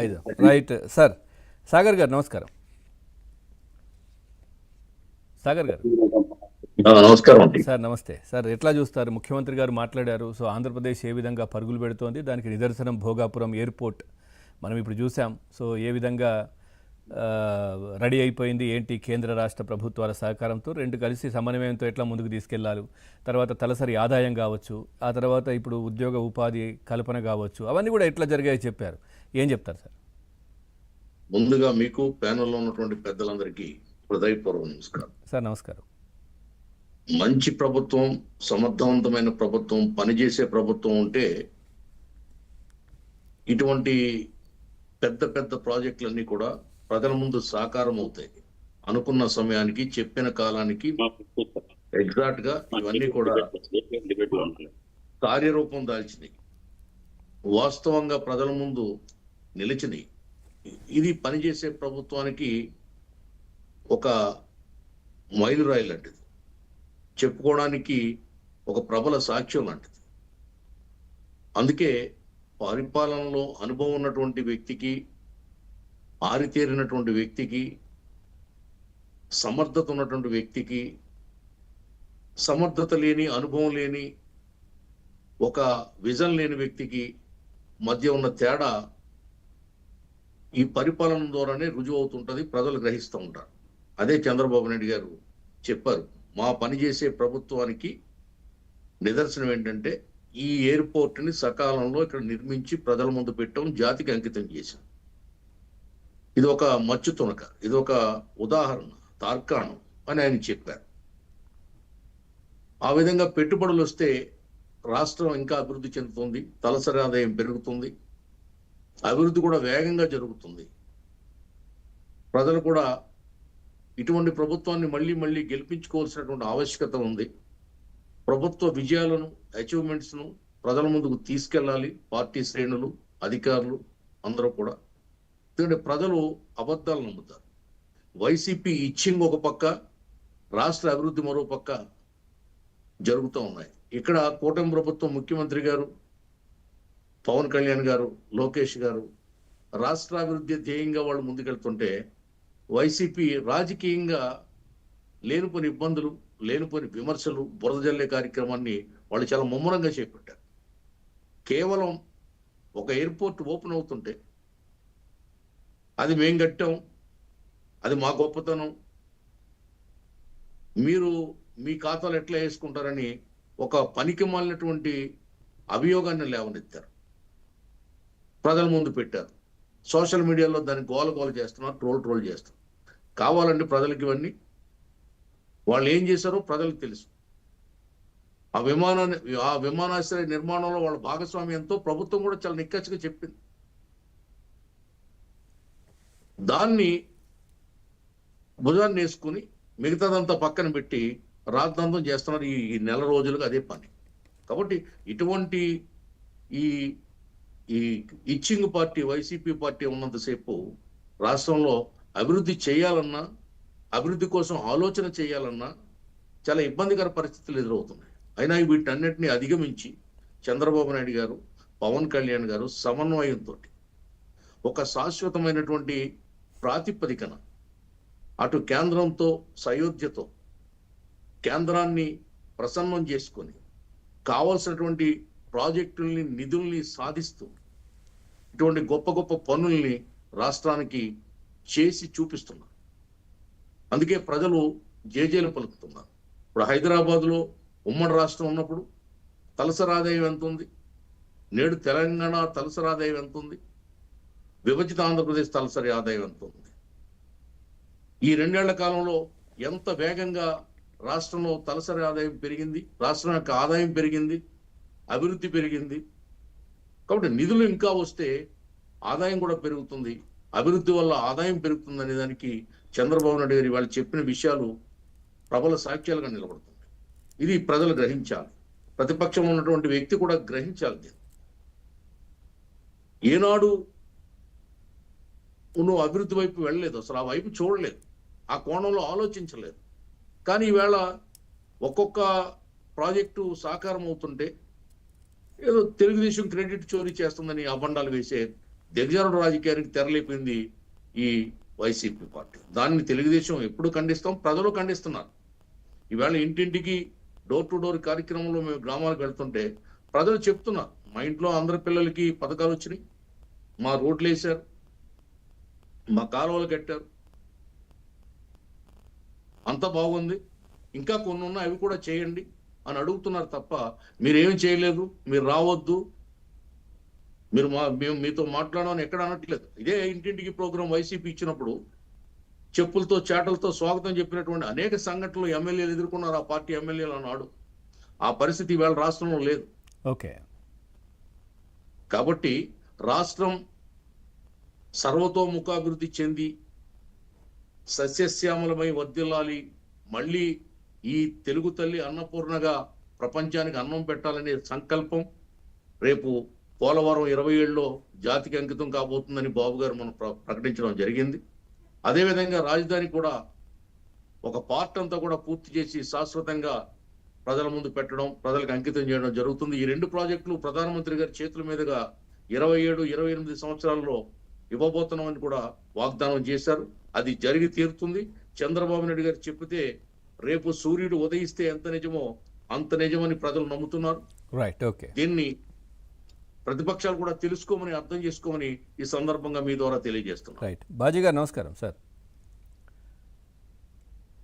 ఐదు right sir. Sagar గారు నమస్కారం. సాగర్ గారు నమస్కారం అండి. సార్ నమస్తే సార్. ఎట్లా చూస్తారు? ముఖ్యమంత్రి గారు మాట్లాడారు. సో ఆంధ్రప్రదేశ్ ఏ విధంగా పరుగులు పెడుతోంది, దానికి నిదర్శనం భోగాపురం ఎయిర్పోర్ట్ మనం ఇప్పుడు చూసాం. సో ఏ విధంగా రెడీ అయిపోయింది ఏంటి, కేంద్ర రాష్ట్ర ప్రభుత్వాల సహకారంతో రెండు కలిసి సమన్వయంతో ఎట్లా ముందుకు తీసుకెళ్లాలి, తర్వాత తలసరి ఆదాయం కావచ్చు, ఆ తర్వాత ఇప్పుడు ఉద్యోగ ఉపాధి కల్పన కావచ్చు, అవన్నీ కూడా ఎట్లా జరిగాయో చెప్పారు. ఏం చెప్తారు సార్? ముందుగా మీకు ప్యానెల్లో ఉన్నటువంటి పెద్దలందరికీ హృదయపూర్వక నమస్కారం. సార్ నమస్కారం. మంచి ప్రభుత్వం, సమర్థవంతమైన ప్రభుత్వం, పనిచేసే ప్రభుత్వం ఉంటే ఇటువంటి పెద్ద పెద్ద ప్రాజెక్టులన్నీ కూడా ప్రజల ముందు సాకారం అవుతాయి. అనుకున్న సమయానికి, చెప్పిన కాలానికి ఎగ్జాక్ట్ గా ఇవన్నీ కూడా కార్యరూపం దాల్చినాయి, వాస్తవంగా ప్రజల ముందు నిలిచినాయి. ఇది పనిచేసే ప్రభుత్వానికి ఒక మైలురాయి లాంటిది, చెప్పుకోవడానికి ఒక ప్రబల సాక్ష్యం లాంటిది. అందుకే పరిపాలనలో అనుభవం ఉన్నటువంటి వ్యక్తికి, ఆరితేరినటువంటి వ్యక్తికి, సమర్థత ఉన్నటువంటి వ్యక్తికి, సమర్థత లేని, అనుభవం లేని, ఒక విజన్ లేని వ్యక్తికి మధ్య ఉన్న తేడా ఈ పరిపాలన ద్వారానే రుజువు అవుతుంటది, ప్రజలు గ్రహిస్తూ ఉంటారు. అదే చంద్రబాబు నాయుడు గారు చెప్పారు, మా పనిచేసే ప్రభుత్వానికి నిదర్శనం ఏంటంటే ఈ ఎయిర్పోర్ట్ని సకాలంలో ఇక్కడ నిర్మించి ప్రజల ముందు పెట్టడం, జాతికి అంకితం చేశాం. ఇది ఒక మచ్చు తునక, ఇది ఒక ఉదాహరణ, తార్కాణం అని ఆయన చెప్పారు. ఆ విధంగా పెట్టుబడులు వస్తే రాష్ట్రం ఇంకా అభివృద్ధి చెందుతుంది, తలసరి ఆదాయం పెరుగుతుంది, అభివృద్ధి కూడా వేగంగా జరుగుతుంది. ప్రజలు కూడా ఇటువంటి ప్రభుత్వాన్ని మళ్ళీ మళ్ళీ గెలిపించుకోవాల్సినటువంటి ఆవశ్యకత ఉంది. ప్రభుత్వ విజయాలను, అచీవ్మెంట్స్ను ప్రజల ముందుకు తీసుకెళ్ళాలి పార్టీ శ్రేణులు, అధికారులు అందరూ కూడా. ఎందుకంటే ప్రజలు అబద్ధాలు నమ్ముతారు. వైసీపీ ఇచ్చింగ్ ఒక పక్క, రాష్ట్ర అభివృద్ధి మరో పక్క జరుగుతూ ఉన్నాయి. ఇక్కడ కూటమి ప్రభుత్వం, ముఖ్యమంత్రి గారు, పవన్ కళ్యాణ్ గారు, లోకేష్ గారు రాష్ట్రాభివృద్ధి ధ్యేయంగా వాళ్ళు ముందుకెళ్తుంటే, వైసీపీ రాజకీయంగా లేనిపోని ఇబ్బందులు, లేనిపోని విమర్శలు, బురద జల్లే కార్యక్రమాన్ని వాళ్ళు చాలా ముమ్మరంగా చేపట్టారు. కేవలం ఒక ఎయిర్పోర్ట్ ఓపెన్ అవుతుంటే అది మేం కట్టాం, అది మా గొప్పతనం, మీరు మీ ఖాతాలు ఎట్లా వేసుకుంటారని ఒక పనికి మాలినటువంటి అభియోగాన్ని లేవనెత్తారు, ప్రజల ముందు పెట్టారు. సోషల్ మీడియాలో దాన్ని గోల చేస్తున్నారు, ట్రోల్ చేస్తున్నారు. కావాలంటే ప్రజలకి ఇవన్నీ వాళ్ళు ఏం చేశారో ప్రజలకు తెలుసు. ఆ విమానాశ్రయ నిర్మాణంలో వాళ్ళ భాగస్వామ్యంతో ప్రభుత్వం కూడా చాలా నిక్కచ్చిగా చెప్పింది. దాన్ని భుజాన్ని వేసుకుని మిగతాదంతా పక్కన పెట్టి రాద్ధాంతం చేస్తున్నారు ఈ నెల రోజులుగా, అదే పని. కాబట్టి ఇటువంటి ఈ ఇచ్చింగ్ పార్టీ, వైసీపీ పార్టీ ఉన్నంతసేపు రాష్ట్రంలో అభివృద్ధి చేయాలన్నా, అభివృద్ధి కోసం ఆలోచన చేయాలన్నా చాలా ఇబ్బందికర పరిస్థితులు ఎదురవుతున్నాయి. అయినా వీటన్నిటిని అధిగమించి చంద్రబాబు నాయుడు గారు, పవన్ కళ్యాణ్ గారు సమన్వయంతో ఒక శాశ్వతమైనటువంటి ప్రాతిపదికన అటు కేంద్రంతో సయోధ్యతో కేంద్రాన్ని ప్రసన్నం చేసుకొని కావాల్సినటువంటి ప్రాజెక్టుల్ని, నిధుల్ని సాధిస్తూ ఇటువంటి గొప్ప గొప్ప పనుల్ని రాష్ట్రానికి చేసి చూపిస్తున్నారు. అందుకే ప్రజలు జేజేలు పలుకుతున్నారు. ఇప్పుడు హైదరాబాద్లో ఉమ్మడి రాష్ట్రం ఉన్నప్పుడు తలసరి ఆదాయం ఎంత ఉంది, నేడు తెలంగాణ తలసరి ఆదాయం ఎంత ఉంది, విభజిత ఆంధ్రప్రదేశ్ తలసరి ఆదాయం ఎంత ఉంది, ఈ 2 ఏళ్ల కాలంలో ఎంత వేగంగా రాష్ట్రంలో తలసరి ఆదాయం పెరిగింది, రాష్ట్రం యొక్క ఆదాయం పెరిగింది, అభివృద్ధి పెరిగింది. కాబట్టి నిధులు ఇంకా వస్తే ఆదాయం కూడా పెరుగుతుంది, అభివృద్ధి వల్ల ఆదాయం పెరుగుతుంది అనే దానికి చంద్రబాబు నాయుడు గారు వాళ్ళు చెప్పిన విషయాలు ప్రబల సాక్ష్యాలుగా నిలబడుతుంది. ఇది ప్రజలు గ్రహించాలి, ప్రతిపక్షం ఉన్నటువంటి వ్యక్తి కూడా గ్రహించాలి. ఏనాడు నువ్వు అభివృద్ధి వైపు వెళ్ళలేదు, అసలు ఆ వైపు చూడలేదు, ఆ కోణంలో ఆలోచించలేదు. కానీ ఈవేళ ఒక్కొక్క ప్రాజెక్టు సాకారం అవుతుంటే ఏదో తెలుగుదేశం క్రెడిట్ చోరీ చేస్తుందని అబండాలు వేసే దిగజారుడు రాజకీయానికి తెరలేపింది ఈ వైసీపీ పార్టీ. దాన్ని తెలుగుదేశం ఎప్పుడు ఖండిస్తాం, ప్రజలు ఖండిస్తున్నారు. ఈవేళ ఇంటింటికి డోర్ టు డోర్ కార్యక్రమంలో మేము గ్రామాలకు వెళ్తుంటే ప్రజలు చెప్తున్నారు, మా ఇంట్లో అందరి పిల్లలకి పథకాలు వచ్చినాయి, మా రోడ్లు వేశారు, మా కాలువలు కట్టారు, అంతా బాగుంది, ఇంకా కొన్ని ఉన్నాయి అవి కూడా చేయండి అని అడుగుతున్నారు తప్ప మీరేమి చేయలేదు, మీరు రావద్దు, మేము మీతో మాట్లాడమని ఎక్కడ అనట్లేదు. ఇదే ఇంటింటికి ప్రోగ్రాం వైసీపీ ఇచ్చినప్పుడు చెప్పులతో చాటలతో స్వాగతం చెప్పినటువంటి అనేక సంఘటనలు ఎమ్మెల్యేలు ఎదుర్కొన్నారు, ఆ పార్టీ ఎమ్మెల్యేలు అన్నాడు. ఆ పరిస్థితి ఇవాళ రాష్ట్రంలో లేదు. ఓకే, కాబట్టి రాష్ట్రం సర్వతోముఖాభివృద్ధి చెంది సస్యశ్యామలమై వర్ధిల్లాలి, మళ్ళీ ఈ తెలుగు తల్లి అన్నపూర్ణగా ప్రపంచానికి అన్నం పెట్టాలనే సంకల్పం రేపు పోలవరం 27లో జాతికి అంకితం కాబోతుందని బాబు గారు మనం ప్రకటించడం జరిగింది. అదేవిధంగా రాజధాని కూడా ఒక పార్ట్ అంతా కూడా పూర్తి చేసి శాశ్వతంగా ప్రజల ముందు పెట్టడం, ప్రజలకు అంకితం చేయడం జరుగుతుంది. ఈ 2 ప్రాజెక్టులు ప్రధానమంత్రి గారి చేతుల మీదుగా 27-28 సంవత్సరాల్లో ఇవ్వబోతున్నామని కూడా వాగ్దానం చేశారు. అది జరిగి తీరుతుంది. చంద్రబాబు నాయుడు గారు చెప్పితే రేపు సూర్యుడు ఉదయిస్తే ఎంత నిజమో అంత నిజమని ప్రజలు నమ్ముతున్నారు. రైట్. ఓకే, దీన్ని ప్రతిపక్షాలు కూడా తెలుసుకోమని, అర్థం చేసుకోమని ఈ సందర్భంగా మీ ద్వారా తెలియజేస్తున్నాను. రైట్. బాజీ గారు నమస్కారం సార్.